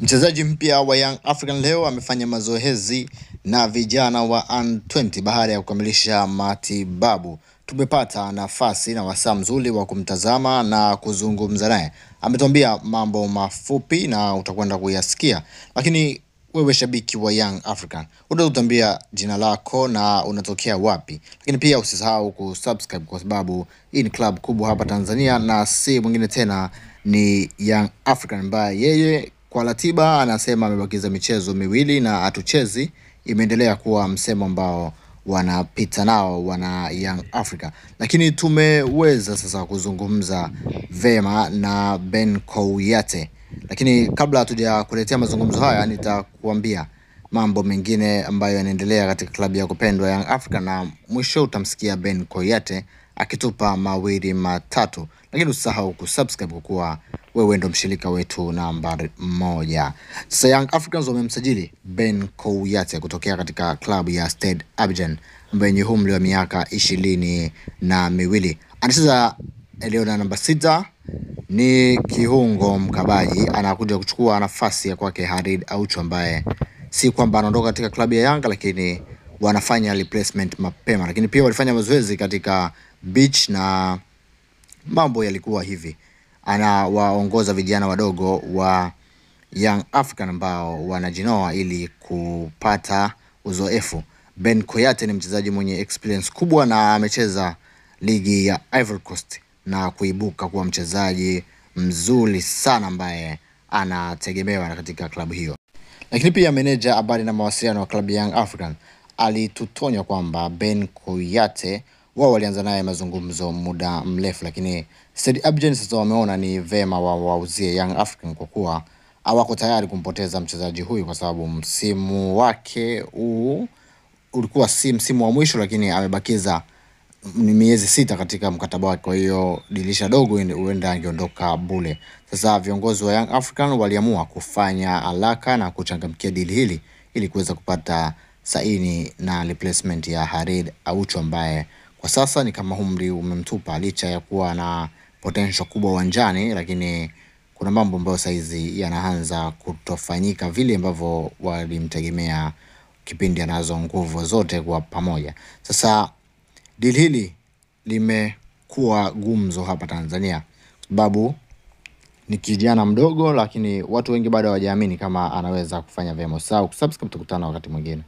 Mchezaji mpya wa Young African leo amefanya mazoezi na vijana wa U20 baada ya kukamilisha matibabu. Tumepata nafasi na wasaa mzuri wa kumtazama na kuzungumza naye. Ametuambia mambo mafupi na utakwenda kuyasikia. Lakini wewe shabiki wa Young African, utatuambia jina lako na unatokea wapi. Lakini pia usisahau kusubscribe kwa sababu hii ni club kubwa hapa Tanzania na si mwingine tena ni Young African ambaye yeye kwa ratiba anasema amebakiza michezo miwili na hatuchezi. Imeendelea kuwa msemo ambao wanapita nao wana Young Africa. Lakini tumeweza sasa kuzungumza vema na Ben Kouyate. Lakini kabla hatuja kuletea mazungumzo haya, nitakuambia mambo mengine ambayo yanaendelea katika klabu ya kupendwa Young Africa, na mwisho utamsikia Ben Kouyate akitupa mawili matatu. Lakini usisahau kusubscribe kwa kuwa wewe ndo mshirika wetu nambari 1. Sasa Young Africans wamemsajili Ben Kouyate kutokea katika klabu ya Stade Abidjan ambaye ni umri wa miaka 22. Anacheza eneo la namba 6, ni kiungo mkabaji, anakuja kuchukua nafasi ya kwake Khalid Aucho ambaye si kwamba anaondoka katika klabu ya Yanga, lakini wanafanya replacement mapema. Lakini pia walifanya mazoezi katika beach na mambo yalikuwa hivi. Anawaongoza vijana wadogo wa Young African ambao wanajinoa ili kupata uzoefu. Ben Kouyate ni mchezaji mwenye experience kubwa na amecheza ligi ya Ivory Coast na kuibuka kuwa mchezaji mzuri sana ambaye anategemewa katika klabu hiyo. Lakini pia meneja habari na mawasiliano wa klabu ya Young African alitutonya kwamba Ben Kouyate wao walianza naye mazungumzo muda mrefu, lakini Stade Abidjan sasa wameona ni vema wauzie Young African kwa kuwa hawako tayari kumpoteza mchezaji huyu kwa sababu msimu wake ulikuwa si msimu wa mwisho, lakini amebakiza miezi 6 katika mkataba wake. Kwa hiyo dirisha dogo huenda angeondoka bure. Sasa viongozi wa Young African waliamua kufanya haraka na kuchangamkia deal hili ili kuweza kupata saini na replacement ya Khalid Aucho ambaye kwa sasa ni kama umri umemtupa licha ya kuwa na potential kubwa uwanjani, lakini kuna mambo ambayo saizi yanaanza kutofanyika vile ambavyo walimtegemea kipindi anazo nguvu zote kwa pamoja. Sasa deal hili limekuwa gumzo hapa Tanzania sababu ni kijana mdogo, lakini watu wengi bado hawajaamini kama anaweza kufanya vyema. Sawa, kusubscribe, tukutana wakati mwingine.